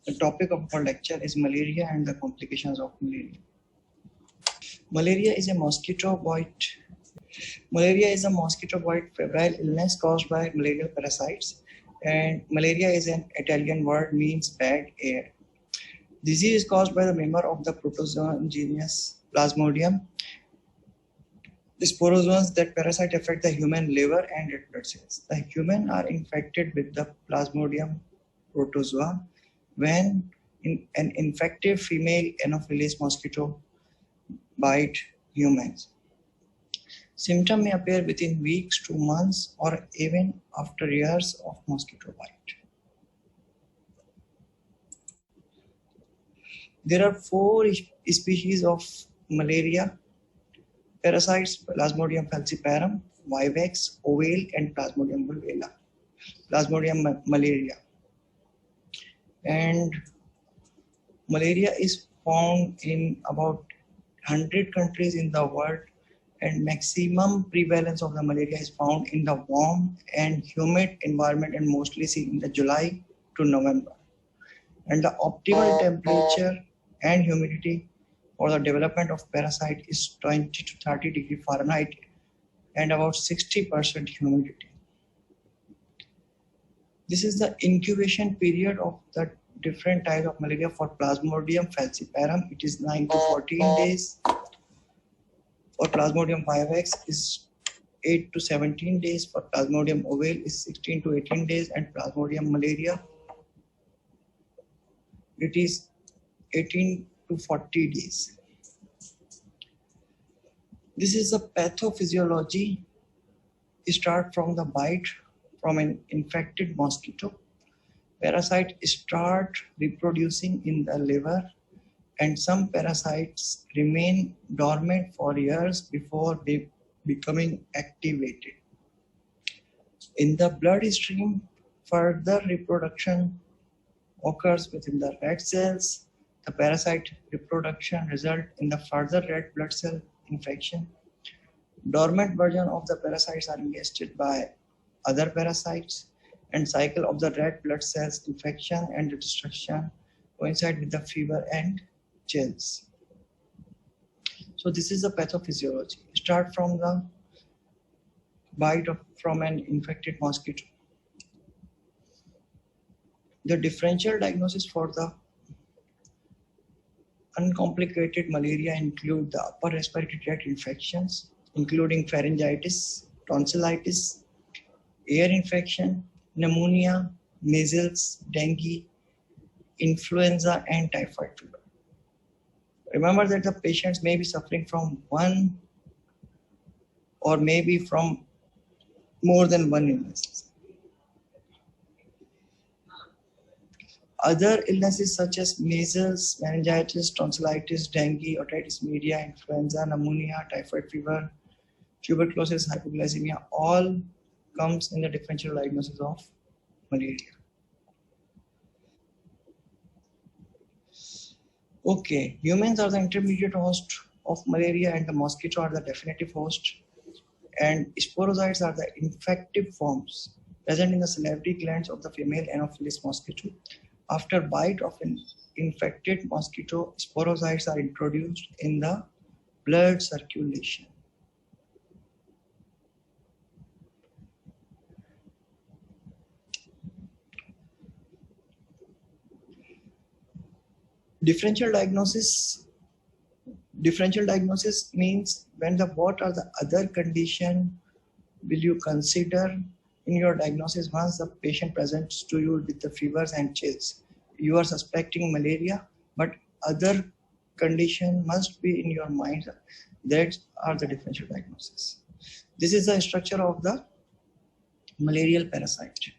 The topic of our lecture is malaria and the complications of malaria. Malaria is a mosquito-borne febrile illness caused by malarial parasites, and malaria is an Italian word means bad air. Disease is caused by the member of the protozoan genus Plasmodium. The sporozoans that parasite affect the human liver and red blood cells. The human are infected with the Plasmodium protozoa when an infective female Anopheles mosquito bite humans. Symptoms may appear within weeks to months or even after years of mosquito bite. There are 4 species of malaria parasites: Plasmodium falciparum, vivax, ovale, and Plasmodium bulbella. Plasmodium malaria. And malaria is found in about 100 countries in the world, and maximum prevalence of the malaria is found in the warm and humid environment and mostly seen in the July to November. And the optimal temperature and humidity for the development of parasite is 20 to 30 degree Fahrenheit and about 60% humidity. This is the incubation period of the different types of malaria. For Plasmodium falciparum, it is 9 to 14 days. For Plasmodium vivax is 8 to 17 days. For Plasmodium ovale is 16 to 18 days. And Plasmodium malaria, it is 18 to 40 days. This is the pathophysiology. Start from the bite from an infected mosquito. Parasites start reproducing in the liver, and some parasites remain dormant for years before they becoming activated. In the bloodstream, further reproduction occurs within the red cells. The parasite reproduction results in the further red blood cell infection. Dormant version of the parasites are ingested by other parasites, and cycle of the red blood cells infection and destruction coincide with the fever and chills. So this is the pathophysiology. Start from the bite from an infected mosquito. The differential diagnosis for the uncomplicated malaria include the upper respiratory tract infections, including pharyngitis, tonsillitis, ear infection, pneumonia, measles, dengue, influenza, and typhoid fever. Remember that the patients may be suffering from one or maybe from more than one illness. Other illnesses such as measles, meningitis, tonsillitis, dengue, otitis media, influenza, pneumonia, typhoid fever, tuberculosis, hypoglycemia, all comes in the differential diagnosis of malaria. Okay, humans are the intermediate host of malaria and the mosquito are the definitive host, and sporozoites are the infective forms present in the salivary glands of the female Anopheles mosquito. After bite of an infected mosquito, sporozoites are introduced in the blood circulation. Differential diagnosis means what are the other condition will you consider in your diagnosis once the patient presents to you with the fevers and chills. You are suspecting malaria, but other condition must be in your mind. That are the differential diagnosis. This is the structure of the malarial parasite.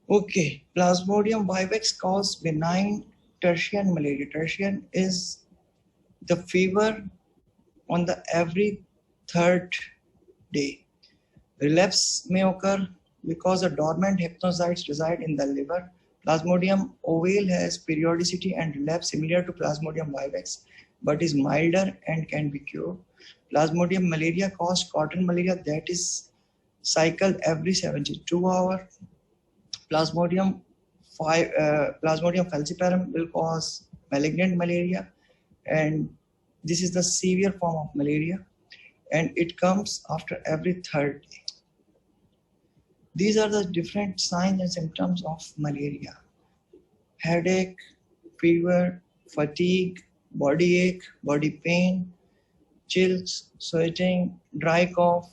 Okay, Plasmodium vivax cause benign tertian malaria. Tertian is the fever on the every 3rd day. Relapse may occur because the dormant hypnocytes reside in the liver. Plasmodium ovale has periodicity and relapse similar to Plasmodium vivax, but is milder and can be cured. Plasmodium malaria causes cotton malaria that is cycled every 72 hours. Plasmodium Plasmodium falciparum will cause malignant malaria, and this is the severe form of malaria, and it comes after every third day. These are the different signs and symptoms of malaria: headache, fever, fatigue, body ache, body pain, chills, sweating, dry cough,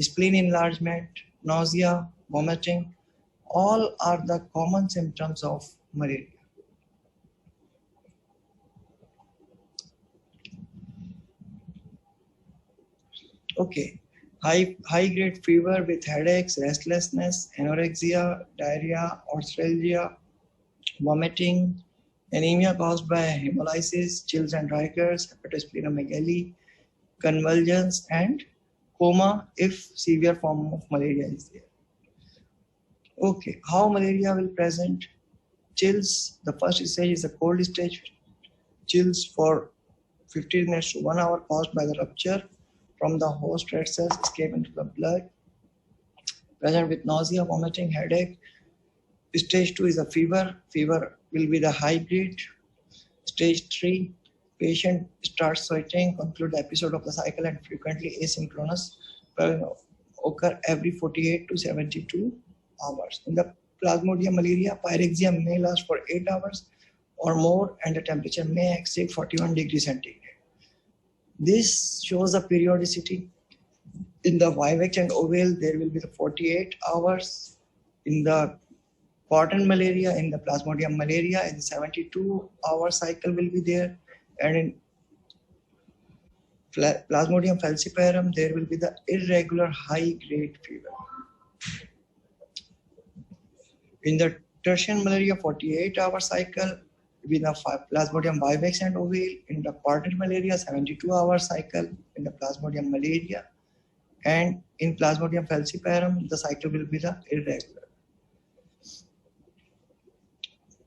spleen enlargement, nausea, vomiting. All are the common symptoms of malaria. Okay, high grade fever with headaches, restlessness, anorexia, diarrhea, arthralgia, vomiting, anemia caused by hemolysis, chills and rigors, hepatosplenomegaly, convulsions, and coma if severe form of malaria is there. Okay, how malaria will present? Chills, the first stage is the cold stage. Chills for 15 minutes to 1 hour caused by the rupture from the host red cells escape into the blood. Present with nausea, vomiting, headache. Stage 2 is a fever. Fever will be the high grade. Stage 3, patient starts sweating, conclude the episode of the cycle, and frequently asynchronous occur every 48 to 72 hours. In the Plasmodium malaria, pyrexia may last for 8 hours or more, and the temperature may exceed 41 degrees centigrade. This shows the periodicity. In the vivax and ovale, there will be the 48 hours. In the cotton malaria, in the Plasmodium malaria, in the 72-hour cycle will be there, and in Plasmodium falciparum, there will be the irregular high-grade fever. In the tertian malaria, 48-hour cycle, with the Plasmodium vivax and ovale. In the quarter malaria, 72-hour cycle in the Plasmodium malaria, and in Plasmodium falciparum, the cycle will be the irregular.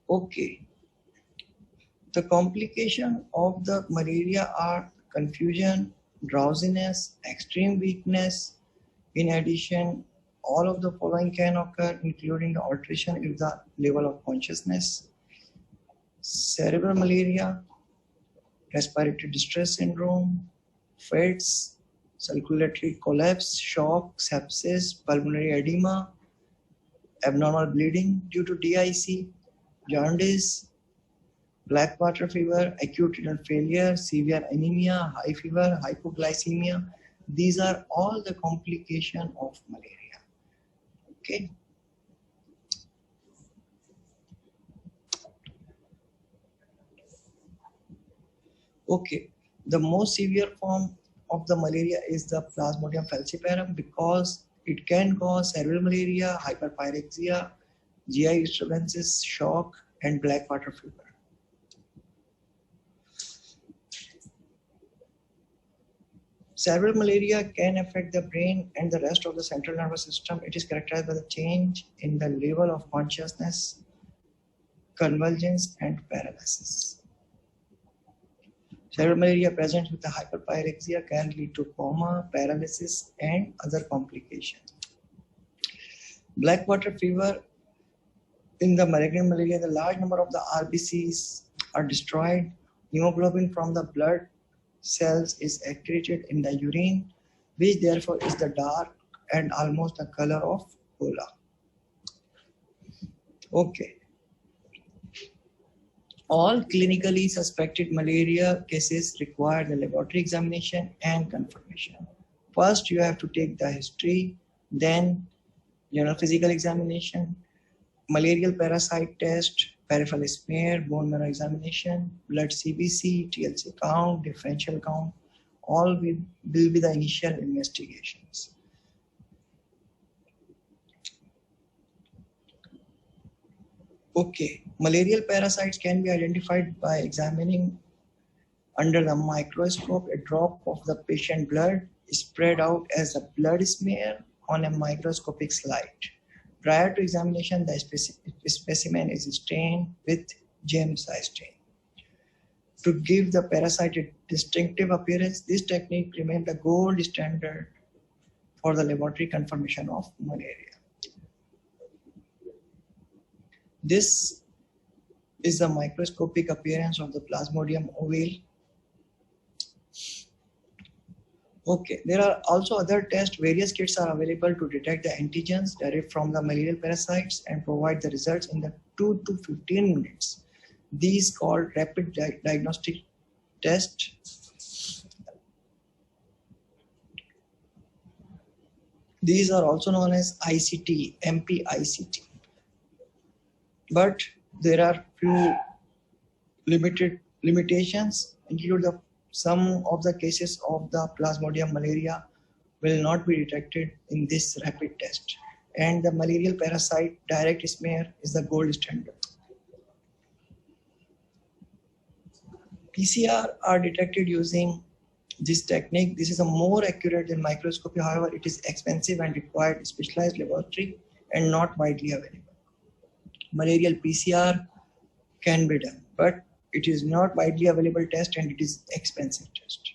Okay. The complication of the malaria are confusion, drowsiness, extreme weakness. In addition, all of the following can occur, including the alteration in the level of consciousness, cerebral malaria, respiratory distress syndrome, fits, circulatory collapse, shock, sepsis, pulmonary edema, abnormal bleeding due to DIC, jaundice, black water fever, acute renal failure, severe anemia, high fever, hypoglycemia. These are all the complications of malaria. Okay. Okay. The most severe form of the malaria is the Plasmodium falciparum because it can cause cerebral malaria, hyperpyrexia, GI disturbances, shock, and black water fever. Cerebral malaria can affect the brain and the rest of the central nervous system. It is characterized by the change in the level of consciousness, convulsions, and paralysis. Cerebral malaria present with the hyperpyrexia can lead to coma, paralysis, and other complications. Black water fever, in the malignant malaria, the large number of the RBCs are destroyed. Hemoglobin from the blood cells is excreted in the urine, which therefore is the dark and almost the color of cola. Okay. All clinically suspected malaria cases require the laboratory examination and confirmation. First, you have to take the history, then general physical examination, malarial parasite test, peripheral smear, bone marrow examination, blood CBC, TLC count, differential count, all will be the initial investigations. Okay, malarial parasites can be identified by examining under the microscope a drop of the patient blood spread out as a blood smear on a microscopic slide. Prior to examination, the specimen is stained with James stain. To give the parasite a distinctive appearance, this technique remained the gold standard for the laboratory confirmation of malaria. This is the microscopic appearance of the Plasmodium ovale. Okay, there are also other tests. Various kits are available to detect the antigens derived from the malarial parasites and provide the results in the 2 to 15 minutes. These called rapid diagnostic test. These are also known as ICT, MPICT. But there are few limitations, include some of the cases of the Plasmodium malaria will not be detected in this rapid test, and the malarial parasite direct smear is the gold standard. PCR are detected using this technique. This is a more accurate than microscopy. However, it is expensive and required specialized laboratory and not widely available. Malarial PCR can be done, but it is not widely available test and it is expensive test.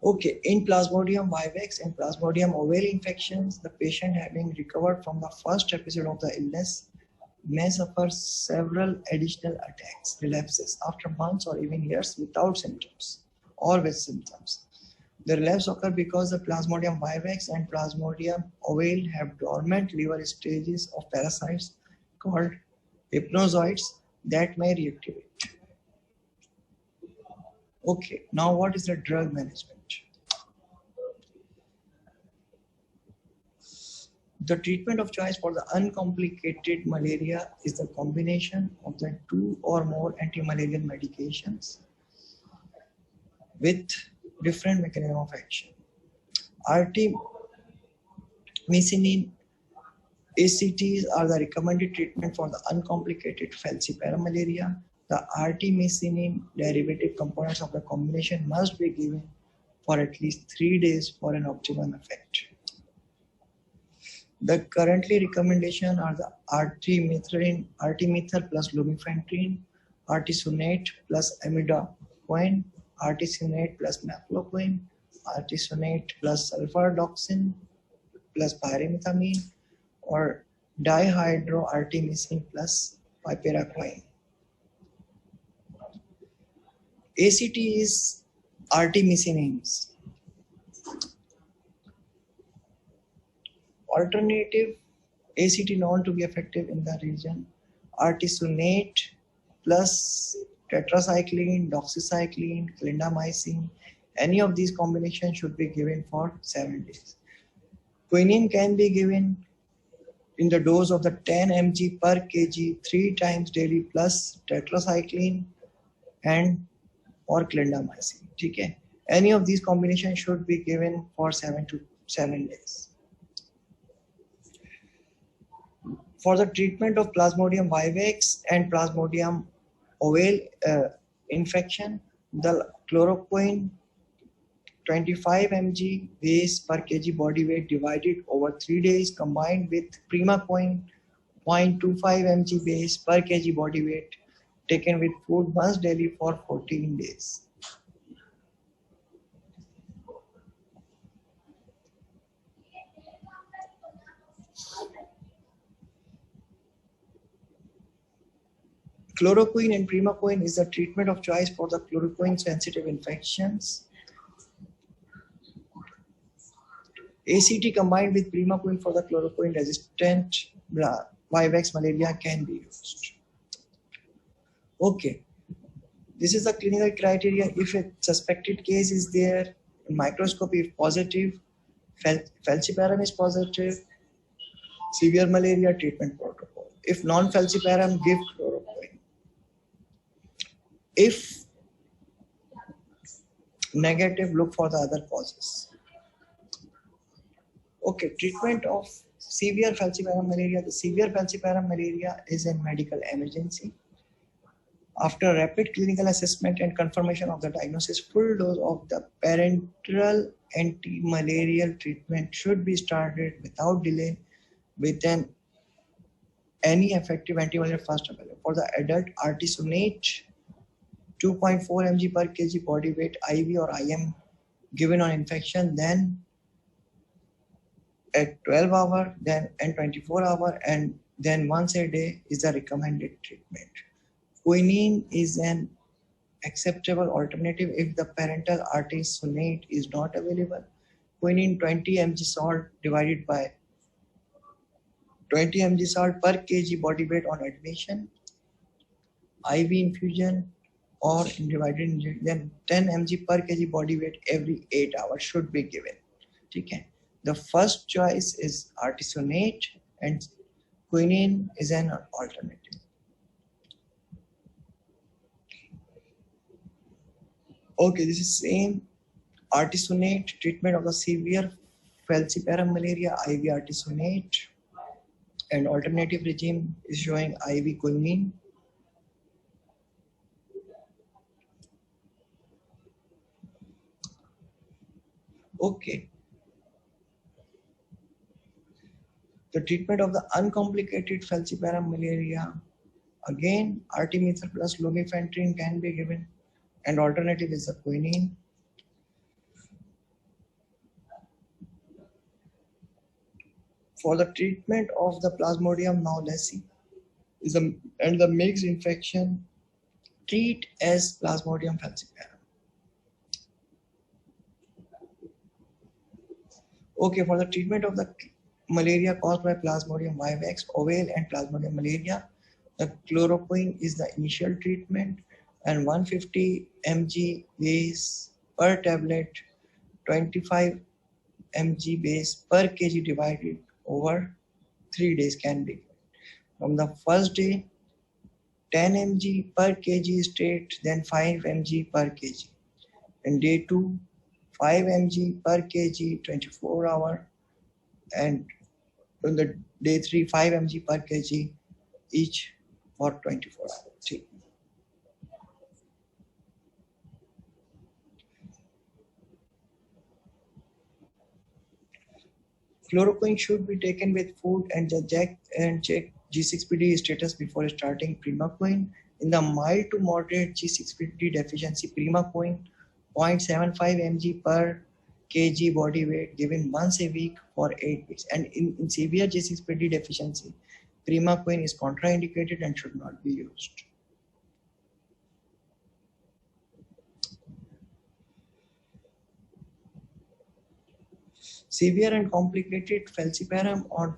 Okay, in Plasmodium vivax and Plasmodium ovale infections, the patient having recovered from the first episode of the illness may suffer several additional attacks, relapses after months or even years without symptoms or with symptoms. The relapse occur because the Plasmodium vivax and Plasmodium ovale have dormant liver stages of parasites called hypnozoites that may reactivate. Okay, now what is the drug management? The treatment of choice for the uncomplicated malaria is the combination of the 2 or more anti-malarial medications with different mechanism of action. Artemisinin ACTs are the recommended treatment for the uncomplicated falciparum malaria. The artemisinin derivative components of the combination must be given for at least 3 days for an optimum effect. The currently recommendation are the artemether plus lumefantrine, artesunate plus amidoquine, artesunate plus mefloquine, artesunate plus sulfadoxine plus pyrimethamine, or dihydroartemisinin plus piperaquine. ACT is artemisinins. Alternative ACT known to be effective in the region: artesunate plus tetracycline, doxycycline, clindamycin. Any of these combinations should be given for 7 days. Quinine can be given in the dose of the 10 mg per kg 3 times daily plus tetracycline and or clindamycin. Okay. Any of these combinations should be given for 7 days. For the treatment of Plasmodium vivax and Plasmodium ovale infection, the chloroquine 25 mg base per kg body weight divided over 3 days combined with primaquine 0.25 mg base per kg body weight taken with food once daily for 14 days. Chloroquine and primaquine is the treatment of choice for the chloroquine-sensitive infections. ACT combined with primaquine for the chloroquine-resistant vivax malaria can be used. Okay, this is the clinical criteria. If a suspected case is there, microscopy if positive, falciparum is positive, severe malaria treatment protocol. If non-falciparum, give chloroquine. If negative, look for the other causes. Okay, treatment of severe falciparum malaria. The severe falciparum malaria is a medical emergency. After rapid clinical assessment and confirmation of the diagnosis, full dose of the parenteral anti-malarial treatment should be started without delay with any effective antimalarial first available. For the adult, artesunate 2.4 mg per kg body weight IV or IM given on infection, then at 12 hour, then and 24 hour, and then once a day is the recommended treatment. Quinine is an acceptable alternative if the parental artesunate is not available. Quinine 20 mg salt divided by 20 mg salt per kg body weight on admission, IV infusion or divided injection, then 10 mg per kg body weight every 8 hours should be given. Okay. The first choice is artesunate and quinine is an alternative. Okay, this is same artesunate treatment of the severe falciparum malaria, IV artesunate, and alternative regime is showing IV quinine. Okay. The treatment of the uncomplicated falciparum malaria, again artemether plus lumefantrine can be given, and alternative is the quinine. For the treatment of the Plasmodium knowlesi and the mixed infection, treat as Plasmodium falciparum. Okay, for the treatment of the malaria caused by Plasmodium vivax, oval and Plasmodium malaria, the chloroquine is the initial treatment, and 150 mg base per tablet, 25 mg base per kg divided over 3 days can be given. From the first day, 10 mg per kg straight, then 5 mg per kg. And day 2, 5 mg per kg 24 hour, and on the day 3, 5 mg per kg each for 24 hours. Chloroquine should be taken with food and check G6PD status before starting Primaquine. In the mild to moderate G6PD deficiency, Primaquine 0.75 mg per kg body weight given once a week for 8 weeks. And in severe G6PD deficiency, Primaquine is contraindicated and should not be used. Severe and complicated falciparum or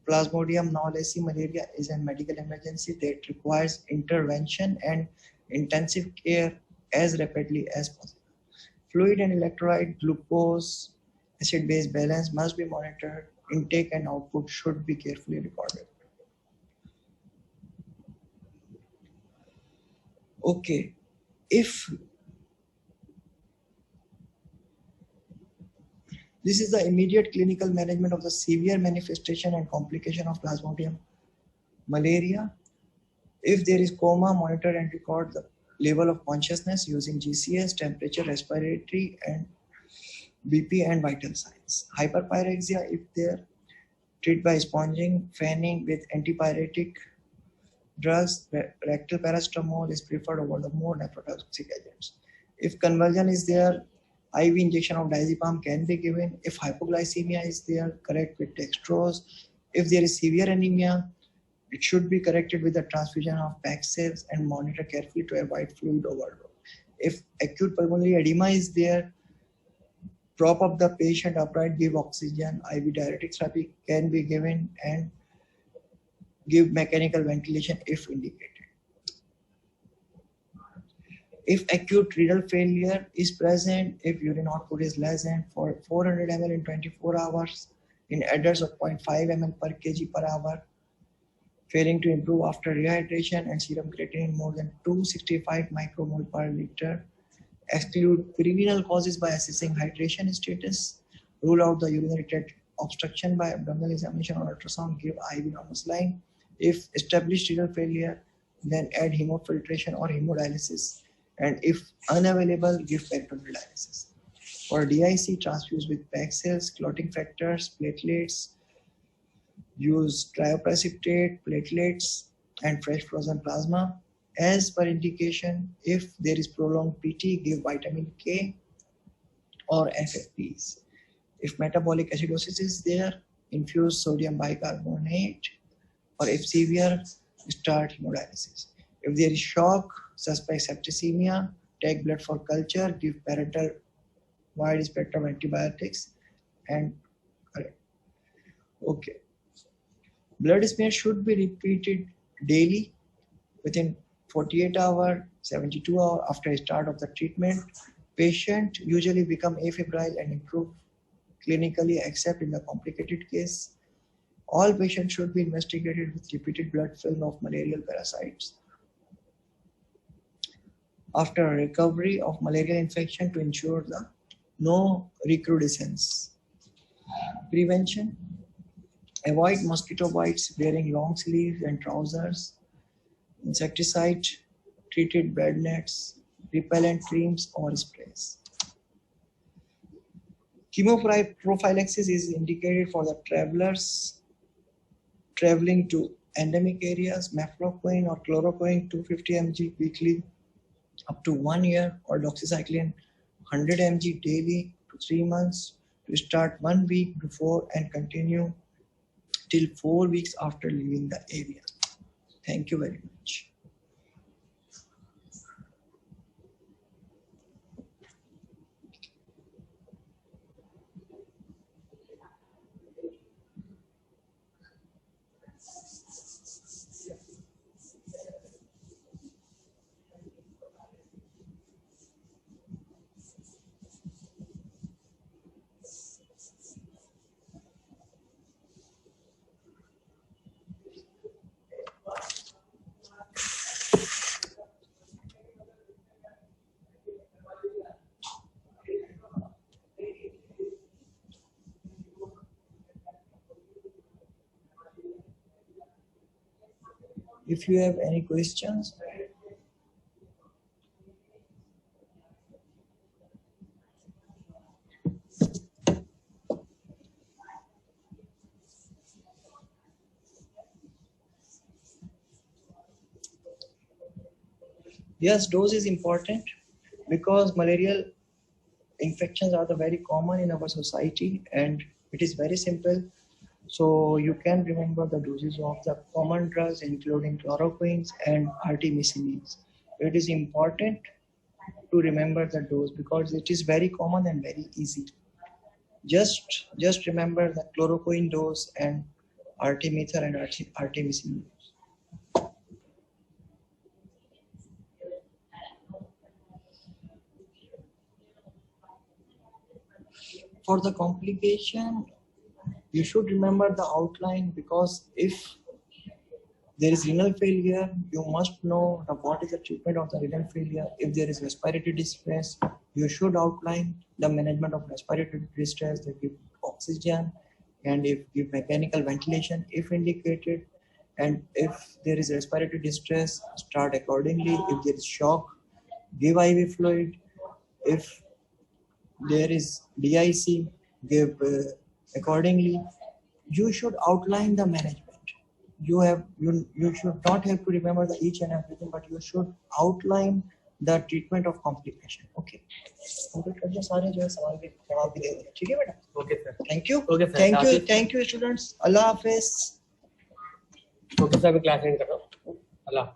Plasmodium knowlesi malaria is a medical emergency that requires intervention and intensive care as rapidly as possible. Fluid and electrolyte, glucose, acid-base balance must be monitored. Intake and output should be carefully recorded. Okay, this is the immediate clinical management of the severe manifestation and complication of Plasmodium malaria. If there is coma, monitor and record the level of consciousness using GCS, temperature, respiratory, and BP and vital signs. Hyperpyrexia, if there, treat by sponging, fanning with antipyretic drugs. Rectal paracetamol is preferred over the more nephrotoxic agents. If convulsion is there, IV injection of diazepam can be given. If hypoglycemia is there, correct with dextrose. If there is severe anemia, it should be corrected with the transfusion of Paxil and monitor carefully to avoid fluid overload. If acute pulmonary edema is there, prop up the patient upright, give oxygen, IV diuretic therapy can be given, and give mechanical ventilation if indicated. If acute renal failure is present, if urine output is less than 400 ml in 24 hours, in adults of 0.5 ml per kg per hour, failing to improve after rehydration, and serum creatinine more than 265 micromole per liter, exclude prerenal causes by assessing hydration status, rule out the urinary tract obstruction by abdominal examination or ultrasound, give IV normal saline. If established renal failure, then add hemofiltration or hemodialysis, and if unavailable, give peritoneal dialysis. For DIC, transfuse with Paxil, clotting factors, platelets, use cryoprecipitate, platelets, and fresh frozen plasma. As per indication, if there is prolonged PT, give vitamin K or FFPs. If metabolic acidosis is there, infuse sodium bicarbonate, or if severe, start hemodialysis. If there is shock, suspect septicemia, take blood for culture, give parenteral wide spectrum antibiotics, and correct. Okay. Blood smear should be repeated daily within 48 hours, 72 hours after start of the treatment. Patient usually become afebrile and improve clinically except in the complicated case. All patients should be investigated with repeated blood film of malarial parasites after a recovery of malarial infection to ensure the no recrudescence. Prevention: avoid mosquito bites wearing long sleeves and trousers, insecticide treated bed nets, repellent creams or sprays. Chemoprophylaxis is indicated for the travelers traveling to endemic areas. Mefloquine or chloroquine 250 mg weekly up to 1 year, or doxycycline 100 mg daily to 3 months, to start 1 week before and continue till 4 weeks after leaving the area. Thank you very much. If you have any questions, yes, dose is important because malarial infections are the very common in our society, and it is very simple. So you can remember the doses of the common drugs including chloroquines and artemisinin. It is important to remember the dose because it is very common and very easy. Just remember the chloroquine dose and artemether and artemisinin. For the complication, you should remember the outline, because if there is renal failure, you must know what is the treatment of the renal failure. If there is respiratory distress, you should outline the management of respiratory distress, they give oxygen, and if give mechanical ventilation if indicated. And if there is respiratory distress, start accordingly. If there is shock, give IV fluid. If there is DIC, give accordingly. You should outline the management. You should not have to remember the each and everything, but you should outline the treatment of complication. Okay. Okay, sir. Thank you. Okay, sir. Thank you. Thank you, students. Allah Hafiz. Okay, sir. Class end karo. Allah.